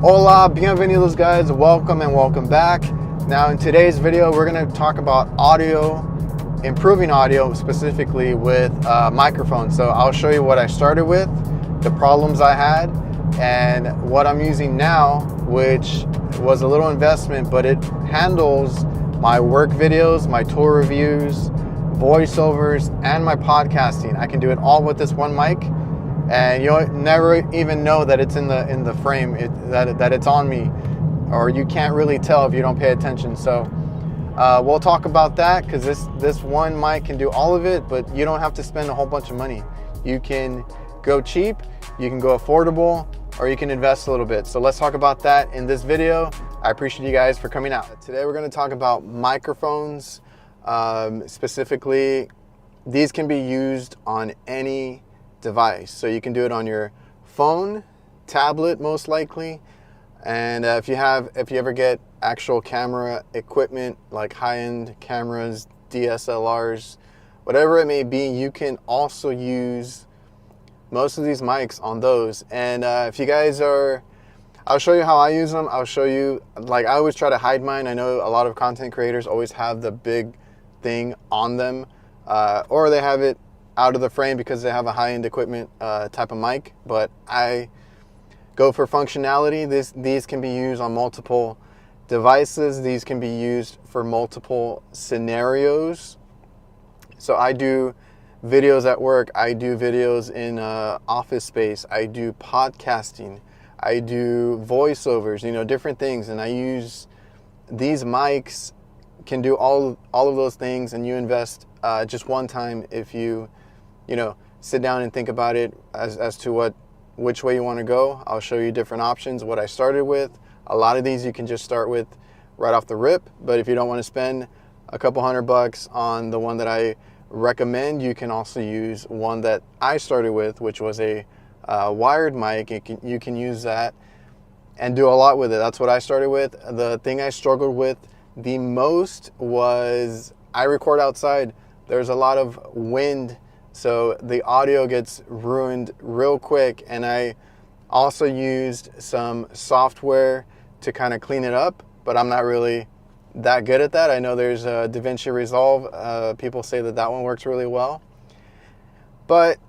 Hola, bienvenidos guys, welcome and welcome back. Now in today's video, we're gonna talk about audio, improving audio specifically with microphones. So I'll show you what I started with, the problems I had, and what I'm using now, which was a little investment, but it handles my work videos, my tour reviews, voiceovers, and my podcasting. I can do it all with this one mic. And you'll never even know that it's in the frame, that it's on me, or you can't really tell if you don't pay attention. So we'll talk about that, because this one mic can do all of it, but you don't have to spend a whole bunch of money. You can go cheap, you can go affordable, or you can invest a little bit. So let's talk about that in this video. I appreciate you guys for coming out. Today we're going to talk about microphones. Specifically, these can be used on any device. So you can do it on your phone, tablet most likely, and if you ever get actual camera equipment like high-end cameras, DSLRs, whatever it may be, you can also use most of these mics on those. And if you guys are, I'll show you how I use them. I'll show you, like, I always try to hide mine. I know a lot of content creators always have the big thing on them, or they have it out of the frame because they have a high-end equipment type of mic, but I go for functionality. These can be used on multiple devices. These can be used for multiple scenarios. So I do videos at work. I do videos in office space. I do podcasting. I do voiceovers, different things. And I use these mics, can do all of those things, and you invest just one time if you sit down and think about it as to which way you want to go. I'll show you different options, what I started with. A lot of these you can just start with right off the rip, but if you don't want to spend a couple $100 on the one that I recommend, you can also use one that I started with, which was a wired mic. You can use that and do a lot with it. That's what I started with. The thing I struggled with the most was I record outside. There's a lot of wind, so the audio gets ruined real quick, and I also used some software to kind of clean it up, but I'm not really that good at that. I know there's DaVinci Resolve. People say that one works really well, but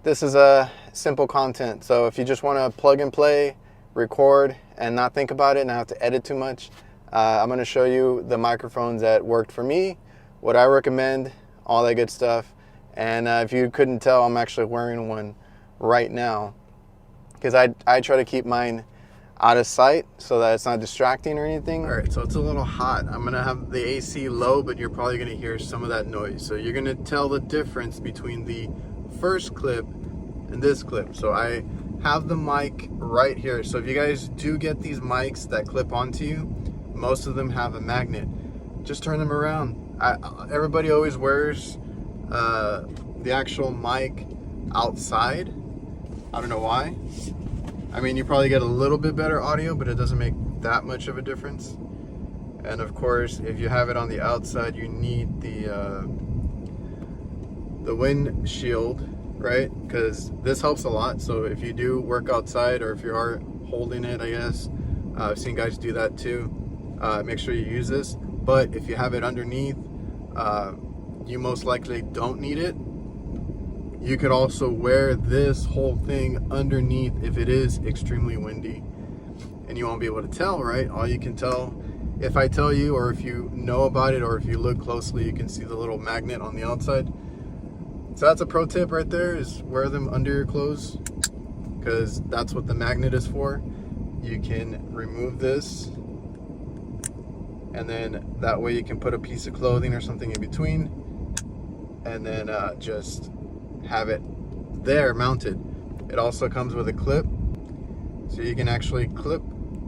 this is a simple content. So if you just want to plug and play, record, and not think about it, and not have to edit too much, I'm going to show you the microphones that worked for me, what I recommend, all that good stuff. And if you couldn't tell, I'm actually wearing one right now, because I try to keep mine out of sight so that it's not distracting or anything. All right, so it's a little hot. I'm gonna have the AC low, but you're probably gonna hear some of that noise. So you're gonna tell the difference between the first clip and this clip. So I have the mic right here. So if you guys do get these mics that clip onto you, most of them have a magnet. Just turn them around. Everybody always wears the actual mic outside. I don't know why. I mean, you probably get a little bit better audio, but it doesn't make that much of a difference. And of course, if you have it on the outside, you need the windshield, right? Because this helps a lot. So if you do work outside, or if you are holding it, I guess, I've seen guys do that too. Make sure you use this. But if you have it underneath, you most likely don't need it. You could also wear this whole thing underneath if it is extremely windy, and you won't be able to tell, right? All you can tell, if I tell you, or if you know about it, or if you look closely, you can see the little magnet on the outside. So that's a pro tip right there, is wear them under your clothes, because that's what the magnet is for. You can remove this, and then that way you can put a piece of clothing or something in between, and then just have it there mounted. It also comes with a clip, so you can actually clip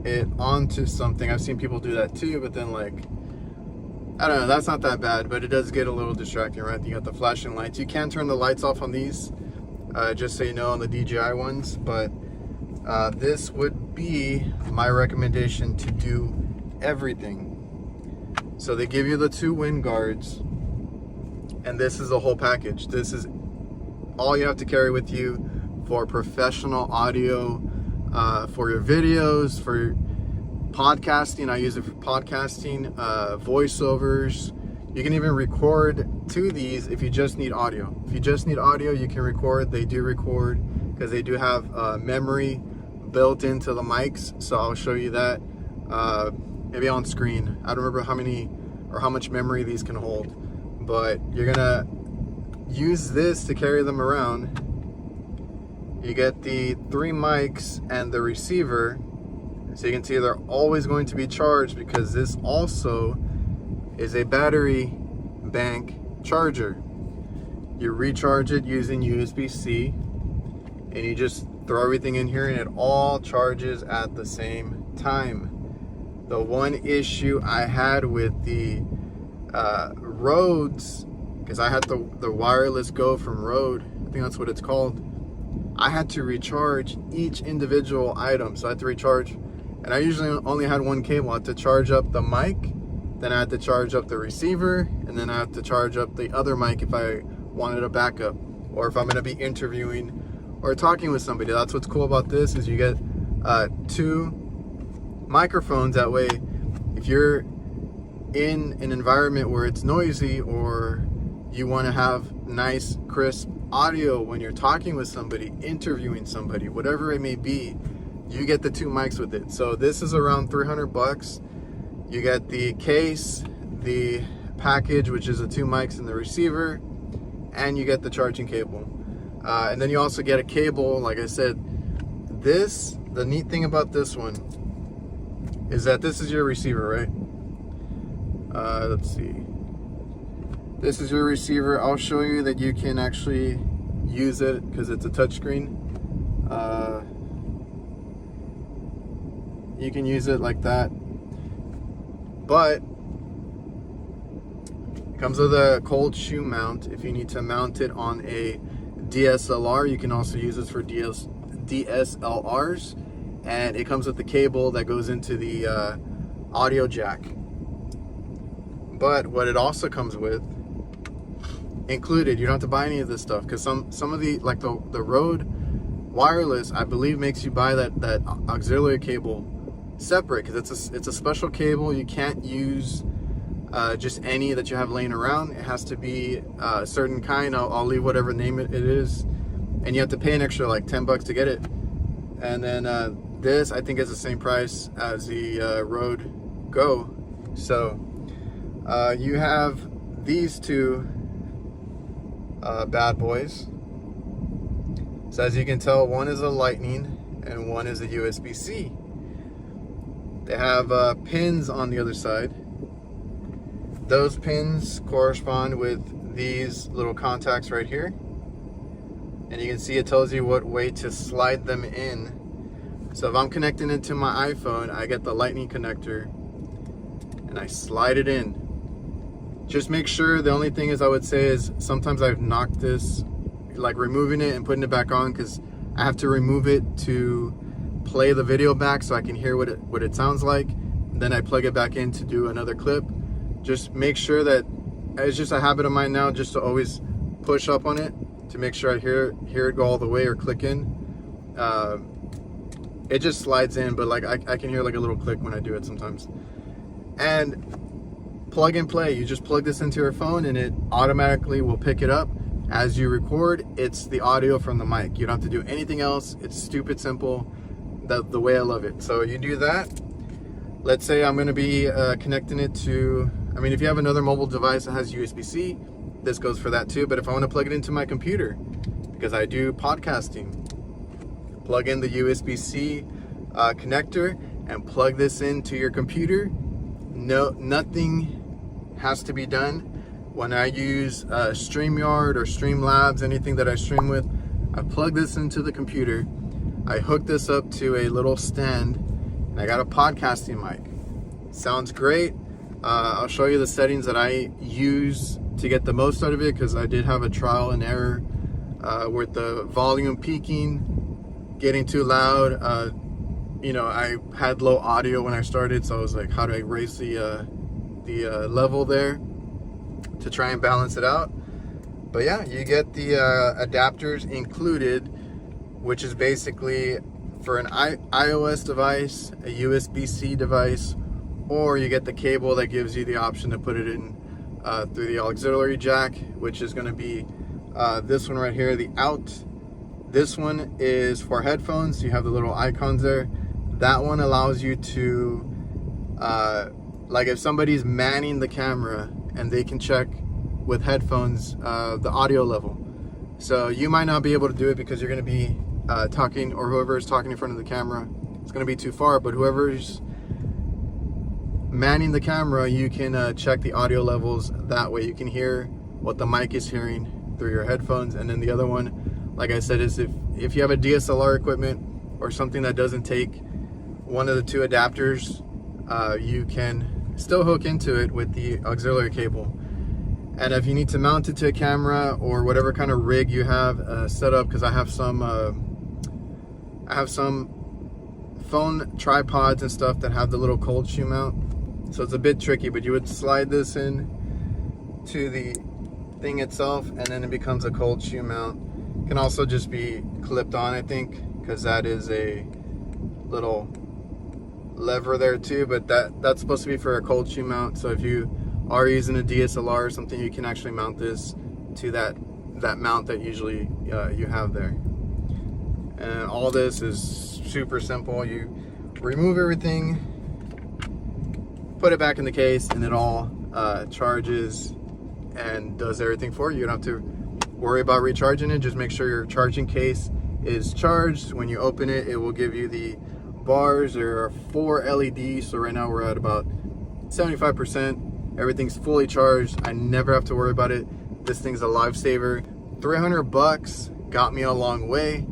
it onto something. I've seen people do that too, but then, like, I don't know, that's not that bad, but it does get a little distracting, right? You got the flashing lights. You can turn the lights off on these, just so you know, on the DJI ones, but this would be my recommendation to do everything. So they give you the 2 wind guards, and this is the whole package. This is all you have to carry with you for professional audio for your videos, for podcasting. I use it for podcasting, voiceovers. You can even record to these if you just need audio. If you just need audio, you can record. They do record because they do have memory built into the mics. So I'll show you that maybe on screen. I don't remember how many or how much memory these can hold, but you're gonna use this to carry them around. You get the 3 mics and the receiver, so you can see they're always going to be charged because this also is a battery bank charger. You recharge it using USB-C, and you just throw everything in here and it all charges at the same time. The one issue I had with the Rodes, because I had the wireless Go from Rode, I think that's what it's called, I had to recharge each individual item. So I had to recharge, and I usually only had one cable. I had to charge up the mic, then I had to charge up the receiver, and then I have to charge up the other mic if I wanted a backup, or if I'm going to be interviewing or talking with somebody. That's what's cool about this, is you get 2 microphones. That way, if you're in an environment where it's noisy, or you want to have nice crisp audio when you're talking with somebody, interviewing somebody, whatever it may be, you get the 2 mics with it. So this is around $300. You get the case, the package, which is the 2 mics and the receiver, and you get the charging cable. And then you also get a cable. Like I said, the neat thing about this one is that this is your receiver, right? Let's see. This is your receiver. I'll show you that you can actually use it because it's a touchscreen. You can use it like that, but it comes with a cold shoe mount. If you need to mount it on a DSLR, you can also use this for DSLRs, and it comes with the cable that goes into the audio jack. But what it also comes with included, you don't have to buy any of this stuff, because some of the, like the Rode wireless, I believe, makes you buy that auxiliary cable separate, because it's a special cable. You can't use just any that you have laying around. It has to be a certain kind. I'll leave whatever name it is, and you have to pay an extra like $10 to get it. And then this, I think, is the same price as the Rode Go. So you have these 2 bad boys. So as you can tell, one is a Lightning and one is a USB-C. They have pins on the other side. Those pins correspond with these little contacts right here, and you can see it tells you what way to slide them in. So if I'm connecting it to my iPhone, I get the Lightning connector and I slide it in. Just make sure, the only thing is I would say is sometimes I've knocked this, like removing it and putting it back on, because I have to remove it to play the video back so I can hear what it sounds like. Then I plug it back in to do another clip. Just make sure that, it's just a habit of mine now, just to always push up on it to make sure I hear it go all the way or click in. It just slides in, but like I can hear like a little click when I do it sometimes. And plug and play. You just plug this into your phone and it automatically will pick it up as you record. It's the audio from the mic. You don't have to do anything else. It's stupid simple, the way I love it. So you do that. Let's say I'm going to be connecting it to, I mean, if you have another mobile device that has USB-C, this goes for that too. But if I want to plug it into my computer, because I do podcasting, plug in the USB-C connector and plug this into your computer. No, nothing has to be done. When I use StreamYard or Streamlabs, anything that I stream with, I plug this into the computer. I hook this up to a little stand, and I got a podcasting mic. Sounds great. I'll show you the settings that I use to get the most out of it, because I did have a trial and error with the volume peaking, getting too loud. You know, I had low audio when I started, so I was like, how do I raise the level there to try and balance it out? But yeah, you get the adapters included, which is basically for an iOS device, a USB-C device, or you get the cable that gives you the option to put it in through the auxiliary jack, which is going to be this one right here, the out. This one is for headphones. You have the little icons there. That one allows you to, like if somebody's manning the camera and they can check with headphones the audio level. So you might not be able to do it because you're going to be talking, or whoever is talking in front of the camera, it's going to be too far. But whoever's manning the camera, you can check the audio levels that way. You can hear what the mic is hearing through your headphones. And then the other one, like I said, is if you have a DSLR equipment or something that doesn't take one of the two adapters, you can still hook into it with the auxiliary cable. And if you need to mount it to a camera or whatever kind of rig you have set up, because I have some phone tripods and stuff that have the little cold shoe mount, so it's a bit tricky. But you would slide this in to the thing itself, and then it becomes a cold shoe mount. It can also just be clipped on, I think, because that is a little lever there too. But that's supposed to be for a cold shoe mount. So if you are using a DSLR or something, you can actually mount this to that mount that usually you have there. And all this is super simple. You remove everything, put it back in the case, and it all charges and does everything for you. You don't have to worry about recharging it. Just make sure your charging case is charged. When you open it, it will give you the bars. There are 4 LEDs, so right now we're at about 75%. Everything's fully charged. I never have to worry about it. This thing's a lifesaver. $300 got me a long way,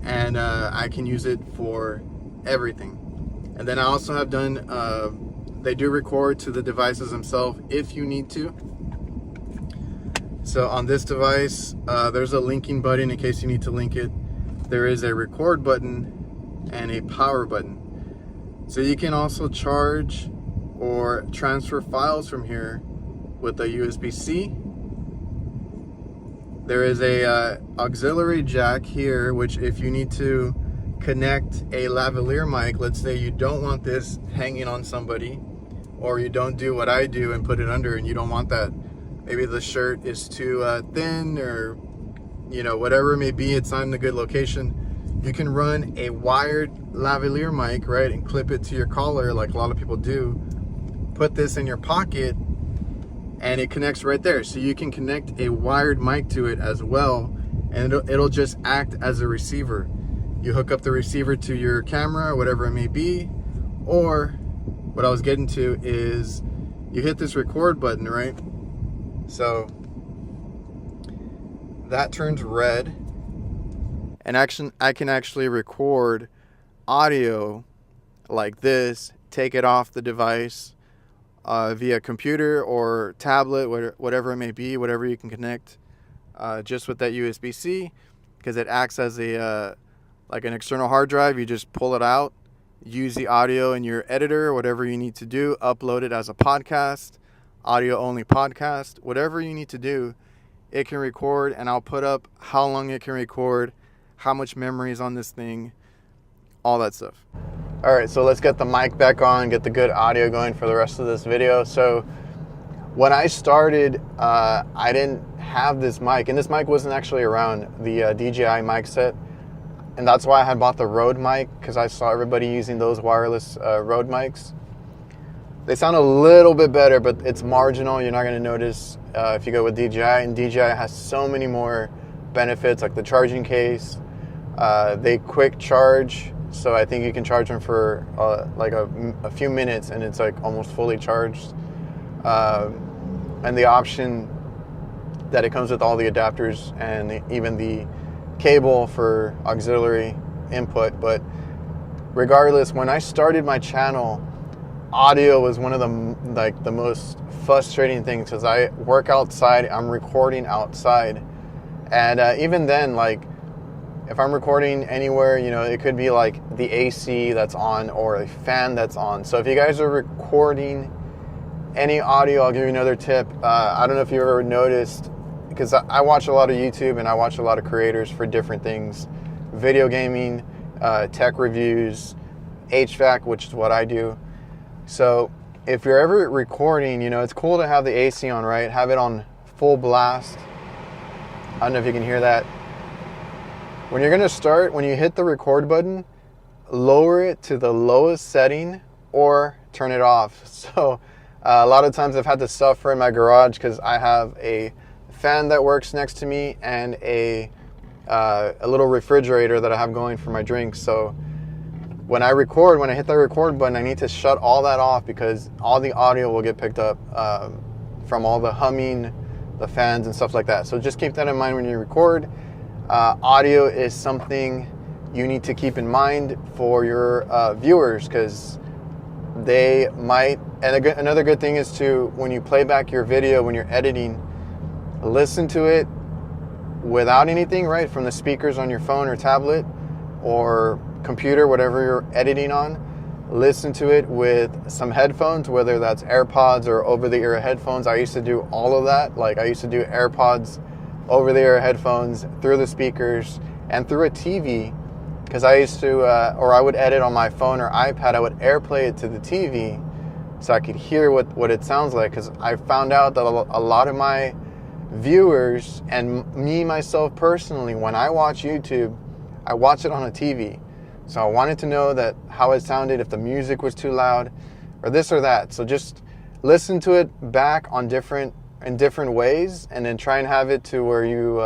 and I can use it for everything. And then I also have done, they do record to the devices themselves if you need to. So on this device, there's a linking button in case you need to link it. There is a record button and a power button. So you can also charge or transfer files from here with a USB-C. There is a auxiliary jack here, which if you need to connect a lavalier mic, let's say you don't want this hanging on somebody, or you don't do what I do and put it under, and you don't want that, maybe the shirt is too thin, or you know, whatever it may be, it's not in a good location, you can run a wired lavalier mic, right, and clip it to your collar like a lot of people do. Put this in your pocket and it connects right there. So you can connect a wired mic to it as well, and it'll just act as a receiver. You hook up the receiver to your camera, whatever it may be, or what I was getting to is you hit this record button, right? So that turns red, and I can actually record audio like this, take it off the device via computer or tablet, whatever it may be, whatever you can connect, just with that USB-C, because it acts as a like an external hard drive. You just pull it out, use the audio in your editor, whatever you need to do, upload it as a podcast, audio only podcast, whatever you need to do, it can record, and I'll put up how long it can record, how much memory is on this thing, all that stuff. All right, so let's get the mic back on, get the good audio going for the rest of this video. So when I started, I didn't have this mic, and this mic wasn't actually around, the DJI mic set. And that's why I had bought the Rode mic, because I saw everybody using those wireless Rode mics. They sound a little bit better, but it's marginal. You're not going to notice if you go with DJI. And DJI has so many more benefits, like the charging case. They quick charge. So I think you can charge them for like a few minutes, and it's like almost fully charged. And the option that it comes with all the adapters and even the cable for auxiliary input. But regardless, when I started my channel, audio was one of the most frustrating things, because I work outside, I'm recording outside, and even then, like, if I'm recording anywhere, you know, it could be like the AC that's on or a fan that's on. So if you guys are recording any audio, I'll give you another tip. I don't know if you ever noticed, because I watch a lot of YouTube and I watch a lot of creators for different things, video gaming, tech reviews, HVAC, which is what I do. So if you're ever recording, it's cool to have the AC on, right? Have it on full blast. I don't know if you can hear that. When you're gonna start, when you hit the record button, lower it to the lowest setting or turn it off. So a lot of times I've had to suffer in my garage because I have a fan that works next to me and a little refrigerator that I have going for my drinks. So when I hit the record button, I need to shut all that off because all the audio will get picked up from all the humming, the fans and stuff like that. So just keep that in mind when you record. Audio is something you need to keep in mind for your viewers, because they might, and another good thing is to, when you play back your video, when you're editing, listen to it without anything, right, from the speakers on your phone or tablet or computer, whatever you're editing on. Listen to it with some headphones, whether that's AirPods or over-the-ear headphones. I used to do all of that. Like, I used to do AirPods, over-the-ear headphones, through the speakers, and through a TV, because I used to, or I would edit on my phone or iPad, I would AirPlay it to the TV so I could hear what it sounds like, because I found out that a lot of my viewers, and me, myself personally, when I watch YouTube, I watch it on a TV. So I wanted to know that how it sounded, if the music was too loud, or this or that. So just listen to it back in different ways, and then try and have it to where you,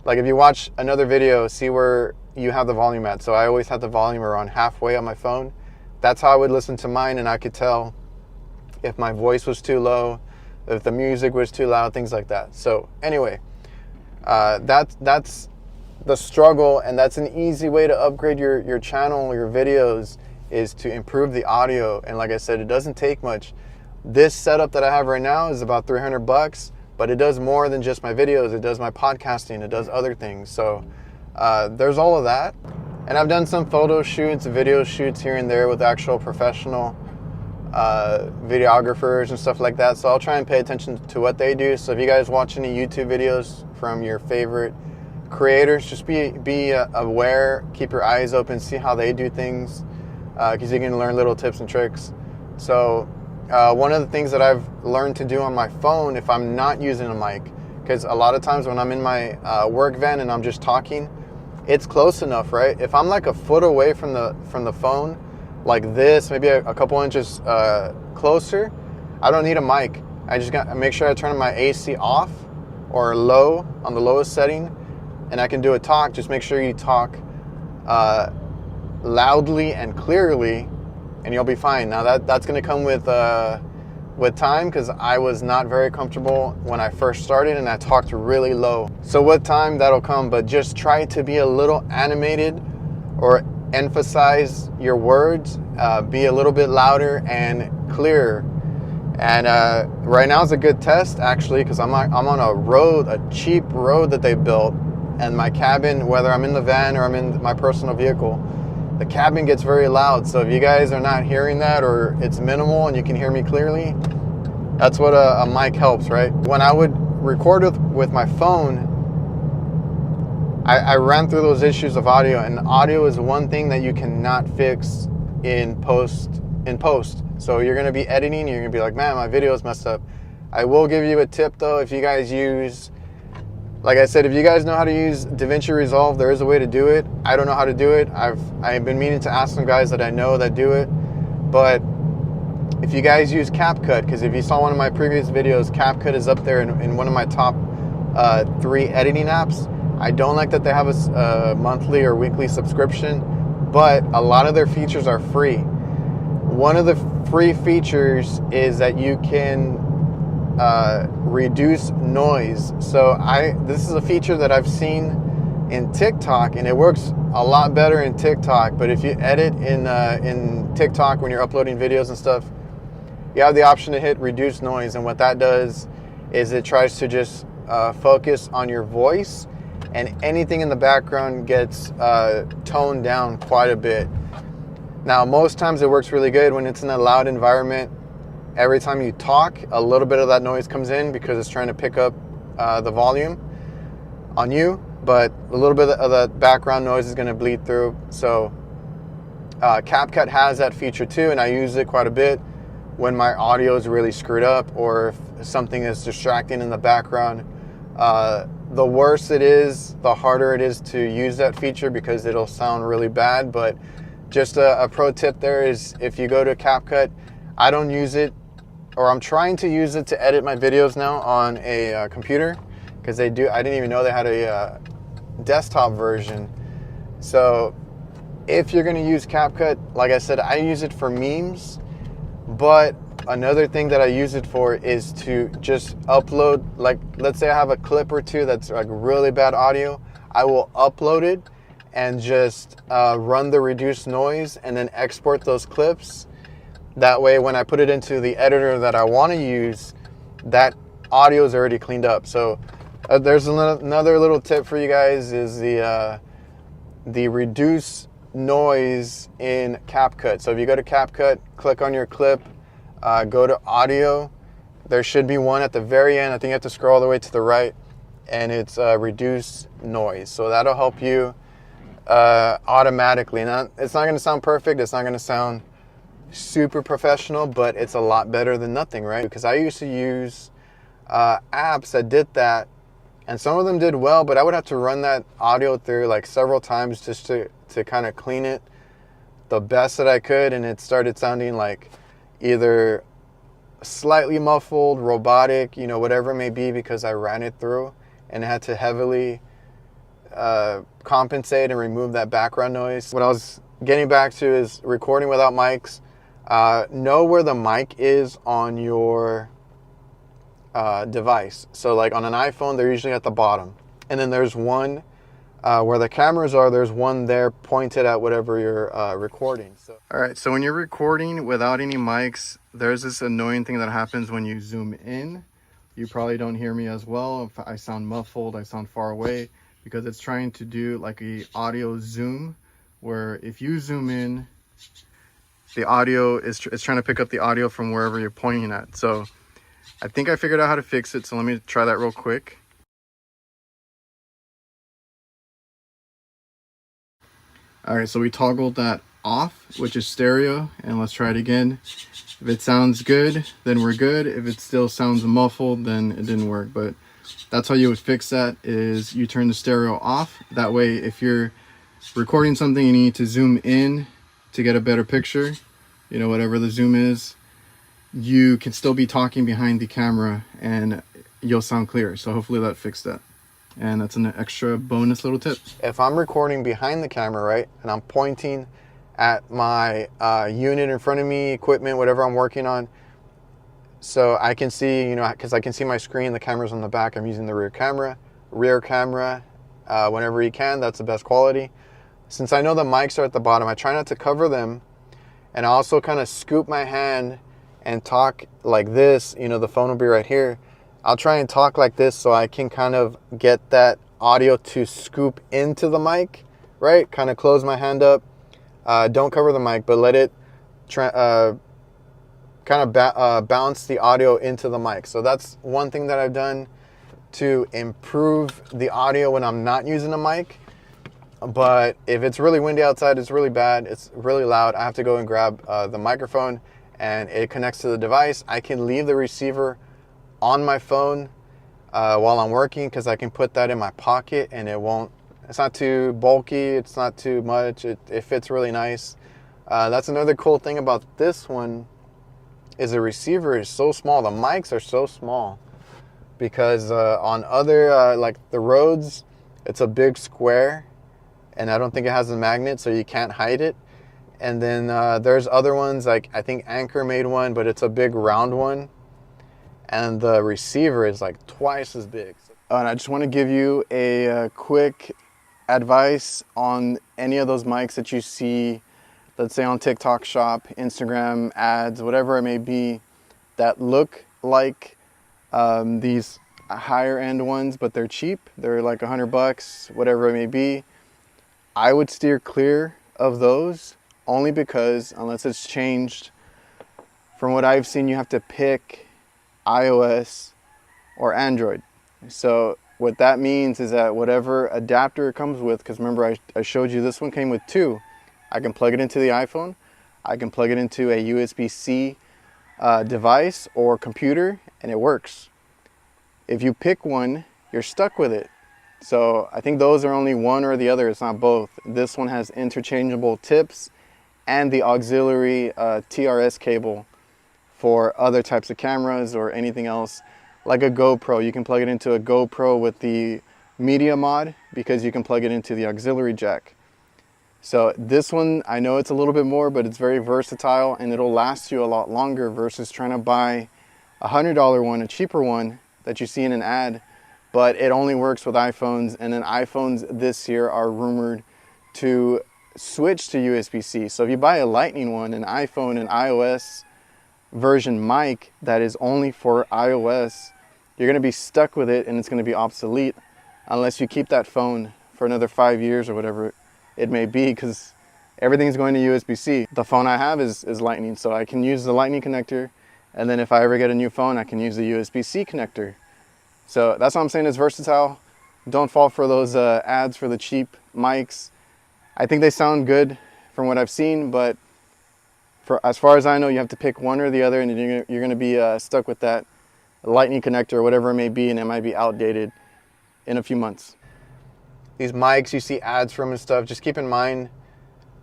like if you watch another video, see where you have the volume at. So I always have the volume around halfway on my phone. That's how I would listen to mine, and I could tell if my voice was too low, if the music was too loud, things like that. So anyway, that's the struggle, and that's an easy way to upgrade your channel, your videos, is to improve the audio. And like I said, it doesn't take much. This setup that I have right now is about $300, but it does more than just my videos. It does my podcasting, it does other things. So there's all of that. And I've done some photo shoots, video shoots here and there with actual professional videographers and stuff like that. So I'll try and pay attention to what they do. So if you guys watch any YouTube videos from your favorite creators, just be aware, keep your eyes open, see how they do things, because you can learn little tips and tricks. So one of the things that I've learned to do on my phone, if I'm not using a mic, because a lot of times when I'm in my work van and I'm just talking, it's close enough, right? If I'm like a foot away from the phone, like this, maybe a couple inches closer, I don't need a mic. I just got to make sure I turn my AC off or low on the lowest setting, and I can do a talk. Just make sure you talk loudly and clearly, and you'll be fine. Now that's going to come with time, because I was not very comfortable when I first started and I talked really low. So with time, that'll come, but just try to be a little animated or emphasize your words, be a little bit louder and clearer. And right now is a good test, actually, because I'm on a road, a cheap road that they built, and my cabin, whether I'm in the van or I'm in my personal vehicle, the cabin gets very loud. So if you guys are not hearing that, or it's minimal and you can hear me clearly, that's what a mic helps, right? When I would record with my phone, I ran through those issues of audio, and audio is one thing that you cannot fix in post. So you're going to be editing, you're going to be like, man, my video is messed up. I will give you a tip though. If you guys use, like I said, if you guys know how to use DaVinci Resolve, there is a way to do it. I don't know how to do it. I've been meaning to ask some guys that I know that do it. But if you guys use CapCut, because if you saw one of my previous videos, CapCut is up there in one of my top 3 editing apps. I don't like that they have a monthly or weekly subscription, but a lot of their features are free. One of the free features is that you can reduce noise. So this is a feature that I've seen in TikTok, and it works a lot better in TikTok. But if you edit in TikTok when you're uploading videos and stuff, you have the option to hit reduce noise, and what that does is it tries to just focus on your voice, and anything in the background gets toned down quite a bit. Now, most times it works really good when it's in a loud environment. Every time you talk, a little bit of that noise comes in because it's trying to pick up the volume on you. but a little bit of the background noise is going to bleed through. So CapCut has that feature too, and I use it quite a bit when my audio is really screwed up or if something is distracting in the background. The worse it is, the harder it is to use that feature because it'll sound really bad. But just a pro tip there is, if you go to CapCut, I don't use it, or I'm trying to use it to edit my videos now on a computer, because I didn't even know they had a desktop version. So if you're going to use CapCut, like I said, I use it for memes, but another thing that I use it for is to just upload, like, let's say I have a clip or two that's like really bad audio, I will upload it and just run the reduced noise and then export those clips. That way when I put it into the editor that I want to use, that audio is already cleaned up. So there's another little tip for you guys, is the reduce noise in CapCut. So if you go to CapCut, click on your clip, go to audio, there should be one at the very end. I think you have to scroll all the way to the right, and it's reduce noise. So that'll help you automatically. Now, it's not going to sound perfect, it's not going to sound super professional, but it's a lot better than nothing, right? Because I used to use apps that did that, and some of them did well, but I would have to run that audio through like several times just to kind of clean it the best that I could, and it started sounding like either slightly muffled, robotic, you know, whatever it may be, because I ran it through and had to heavily compensate and remove that background noise. What I was getting back to is recording without mics. Know where the mic is on your device. So like on an iPhone, they're usually at the bottom, and then there's one where the cameras are, there's one there pointed at whatever you're recording. So, all right, so when you're recording without any mics, there's this annoying thing that happens when you zoom in. You probably don't hear me as well. If I sound muffled, I sound far away, because it's trying to do like a audio zoom, where if you zoom in, the audio is trying to pick up the audio from wherever you're pointing at. So I think I figured out how to fix it, so let me try that real quick. All right, so we toggled that off, which is stereo, and let's try it again. If it sounds good, then we're good. If it still sounds muffled, then it didn't work. But that's how you would fix that, is you turn the stereo off. That way, if you're recording something, you need to zoom in to get a better picture, you know, whatever the zoom is, you can still be talking behind the camera and you'll sound clear. So hopefully that fixed that. And that's an extra bonus little tip. If I'm recording behind the camera, right, and I'm pointing at my unit in front of me, equipment, whatever I'm working on, so I can see, you know, because I can see my screen, the camera's on the back, I'm using the rear camera, whenever you can, that's the best quality. Since I know the mics are at the bottom, I try not to cover them, and I also kind of scoop my hand and talk like this. You know, the phone will be right here. I'll try and talk like this so I can kind of get that audio to scoop into the mic, right? Kind of close my hand up. Don't cover the mic, but let it kind of bounce the audio into the mic. So that's one thing that I've done to improve the audio when I'm not using a mic. But if it's really windy outside, it's really bad, it's really loud, I have to go and grab the microphone, and it connects to the device. I can leave the receiver on my phone while I'm working, because I can put that in my pocket and it's not too bulky, it's not too much, it fits really nice. That's another cool thing about this one, is the receiver is so small, the mics are so small, because on other like the Rodes, it's a big square, and I don't think it has a magnet, so you can't hide it. And then there's other ones, like I think Anker made one, but it's a big round one, and the receiver is like twice as big. And I just want to give you a quick advice on any of those mics that you see, let's say on TikTok Shop, Instagram ads, whatever it may be, that look like these higher end ones, but they're cheap. They're like $100, whatever it may be. I would steer clear of those, only because unless it's changed, from what I've seen, you have to pick iOS or Android. So What that means is that whatever adapter it comes with, because remember I showed you this one came with two, I can plug it into the iPhone, I can plug it into a USB-C device or computer, and it works. If you pick one, you're stuck with it. So I think those are only one or the other, it's not both. This one has interchangeable tips and the auxiliary TRS cable for other types of cameras or anything else. Like a GoPro, you can plug it into a GoPro with the media mod because you can plug it into the auxiliary jack. So this one, I know it's a little bit more, but it's very versatile and it'll last you a lot longer versus trying to buy a $100 one, a cheaper one that you see in an ad, but it only works with iPhones. And then iPhones this year are rumored to switch to USB-C. So if you buy a Lightning one, an iPhone, an iOS version mic that is only for iOS, you're going to be stuck with it and it's going to be obsolete unless you keep that phone for another 5 years or whatever it may be, because everything's going to USB-C. The phone I have is Lightning, so I can use the Lightning connector, and then if I ever get a new phone, I can use the USB-C connector. So that's what I'm saying, it's versatile. Don't fall for those ads for the cheap mics. I think they sound good from what I've seen, but as far as I know, you have to pick one or the other, and you're going to be stuck with that Lightning connector or whatever it may be, and it might be outdated in a few months. These mics you see ads from and stuff, just keep in mind,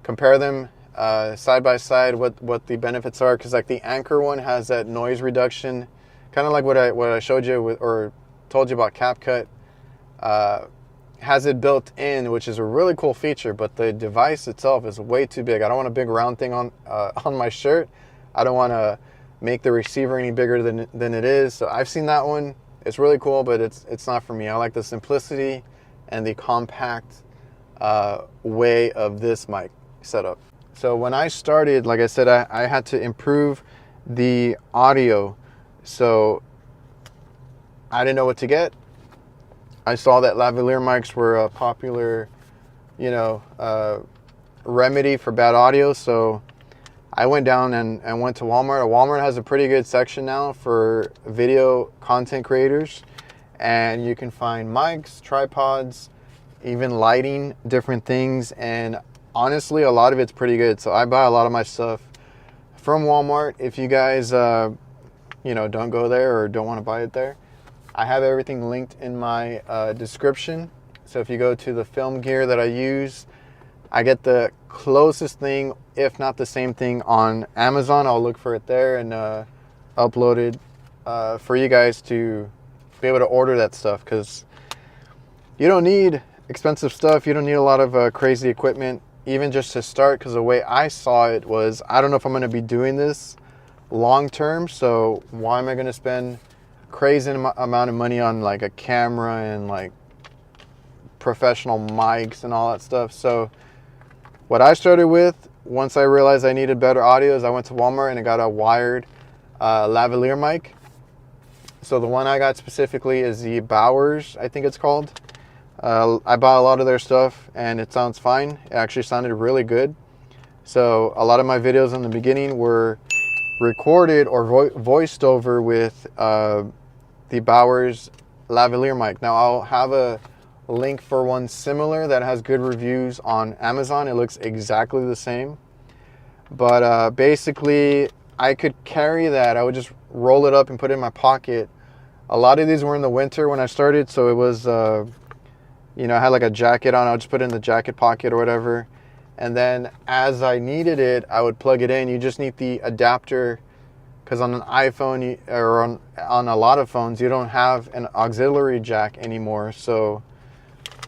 compare them side by side, what the benefits are, because like the Anker one has that noise reduction, kind of like what I showed you or told you about CapCut. Has it built in, which is a really cool feature, but the device itself is way too big. I don't want a big round thing on my shirt. I don't want to make the receiver any bigger than it is. So I've seen that one. It's really cool, but it's not for me. I like the simplicity and the compact way of this mic setup. So when I started, like I said, I had to improve the audio. So I didn't know what to get. I saw that lavalier mics were a popular, remedy for bad audio. So I went down and went to Walmart. Walmart has a pretty good section now for video content creators. And you can find mics, tripods, even lighting, different things. And honestly, a lot of it's pretty good. So I buy a lot of my stuff from Walmart. If you guys, don't go there or don't want to buy it there, I have everything linked in my description. So if you go to the film gear that I use, I get the closest thing, if not the same thing, on Amazon. I'll look for it there and upload it for you guys to be able to order that stuff, because you don't need expensive stuff. You don't need a lot of crazy equipment, even just to start, because the way I saw it was, I don't know if I'm going to be doing this long term, so why am I going to spend crazy amount of money on like a camera and like professional mics and all that stuff? So what I started with, once I realized I needed better audio, is I went to Walmart and I got a wired lavalier mic. So the one I got specifically is the Bowers, I think it's called. I bought a lot of their stuff and it sounds fine. It actually sounded really good. So a lot of my videos in the beginning were recorded or voiced over with the Bowers lavalier mic. Now I'll have a link for one similar that has good reviews on Amazon. It looks exactly the same, but basically I could carry that. I would just roll it up and put it in my pocket. A lot of these were in the winter when I started, so it was I had like a jacket on. I would just put it in the jacket pocket or whatever, and then as I needed it, I would plug it in. You just need the adapter, because on an iPhone or on a lot of phones, you don't have an auxiliary jack anymore, so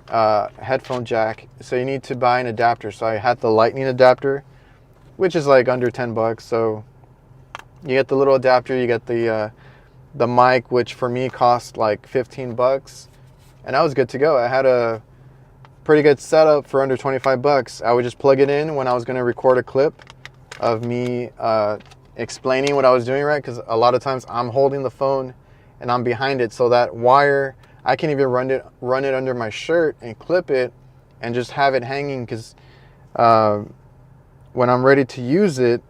headphone jack, so you need to buy an adapter. So I had the Lightning adapter, which is like under 10 bucks. So you get the little adapter, you get the mic, which for me cost like 15 bucks, and I was good to go. I had a pretty good setup for under 25 bucks. I would just plug it in when I was going to record a clip of me explaining what I was doing, right? Because a lot of times I'm holding the phone and I'm behind it, so that wire, I can even run it under my shirt and clip it and just have it hanging, because when I'm ready to use it,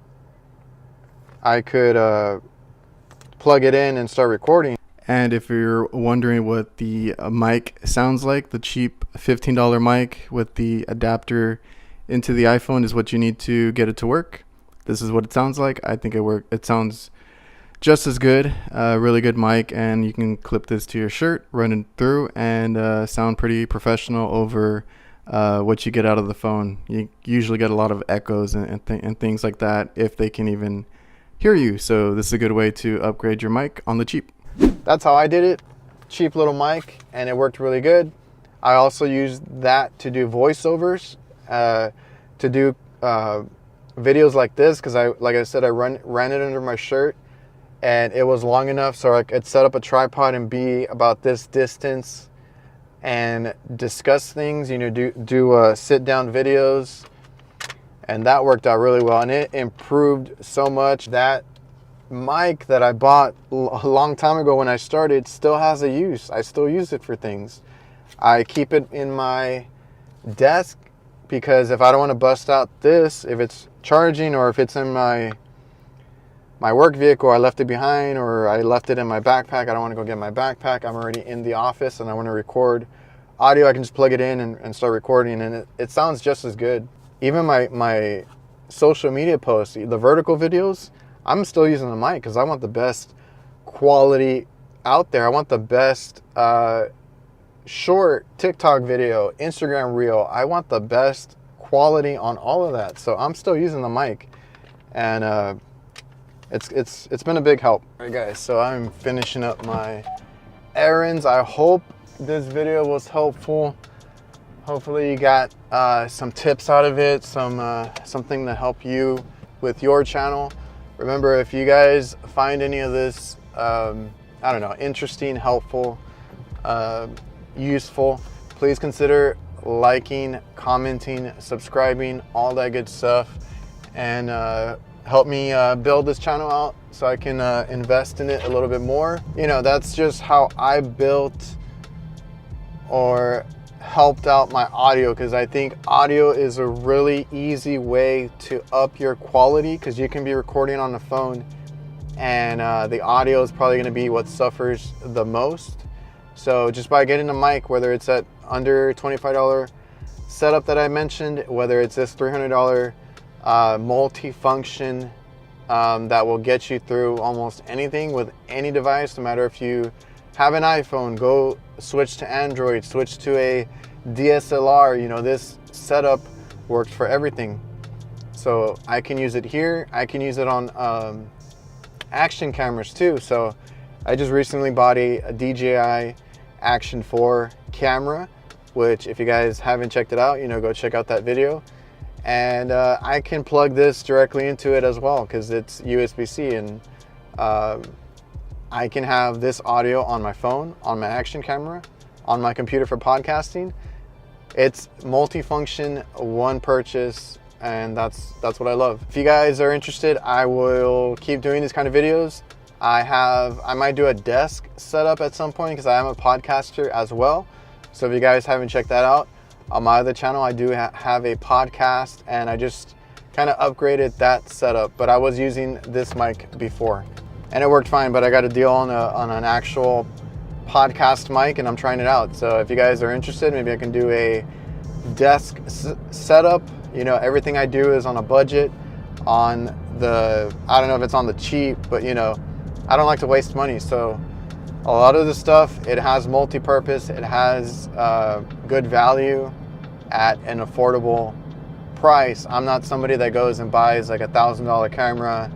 I could plug it in and start recording. And if you're wondering what the mic sounds like, the cheap $15 mic with the adapter into the iPhone is what you need to get it to work. This is what it sounds like. I think it sounds just as good. Really good mic, and you can clip this to your shirt, run it through, and sound pretty professional over what you get out of the phone. You usually get a lot of echoes and things like that if they can even hear you. So this is a good way to upgrade your mic on the cheap. That's how I did it. Cheap little mic, and it worked really good. I also used that to do voiceovers, to do videos like this, because like I said, I ran it under my shirt, and it was long enough so I could set up a tripod and be about this distance and discuss things, do sit down videos, and that worked out really well, and it improved so much. That mic that I bought a long time ago when I started still has a use. I still use it for things. I keep it in my desk because if I don't want to bust out this, if it's charging or if it's in my work vehicle, I left it behind, or I left it in my backpack, I don't want to go get my backpack, I'm already in the office and I want to record audio, I can just plug it in and start recording, and it sounds just as good. Even my social media posts, the vertical videos, I'm still using the mic because I want the best quality out there. I want the best short TikTok video, Instagram reel. I want the best quality on all of that. So I'm still using the mic, and it's been a big help. All right, guys, so I'm finishing up my errands. I hope this video was helpful. Hopefully you got some tips out of it, something to help you with your channel. Remember, if you guys find any of this, interesting, helpful, useful, please consider liking, commenting, subscribing, all that good stuff, and help me build this channel out so I can invest in it a little bit more. That's just how I built or helped out my audio, because I think audio is a really easy way to up your quality, because you can be recording on the phone and the audio is probably going to be what suffers the most. So just by getting a mic, whether it's at under $25 setup that I mentioned, whether it's this $300 multi-function that will get you through almost anything with any device, no matter if you have an iPhone, go switch to Android, switch to a DSLR. This setup works for everything. So I can use it here. I can use it on action cameras too. So I just recently bought a DJI Action 4 camera, which if you guys haven't checked it out, go check out that video. And I can plug this directly into it as well because it's USB-C, and I can have this audio on my phone, on my action camera, on my computer for podcasting. It's multi-function, one purchase, and that's what I love. If you guys are interested, I will keep doing these kind of videos. I might do a desk setup at some point because I am a podcaster as well. So if you guys haven't checked that out, on my other channel, I do have a podcast, and I just kind of upgraded that setup. But I was using this mic before, and it worked fine. But I got a deal on an actual podcast mic, and I'm trying it out. So if you guys are interested, maybe I can do a desk setup. Everything I do is on a budget. I don't know if it's on the cheap, but I don't like to waste money. So a lot of the stuff, it has multi-purpose, it has good value at an affordable price. I'm not somebody that goes and buys like $1,000 camera,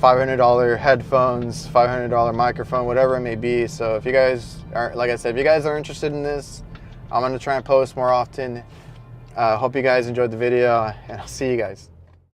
$500 headphones, $500 microphone, whatever it may be. So if you guys are, like I said, if you guys are interested in this, I'm going to try and post more often. Hope you guys enjoyed the video, and I'll see you guys.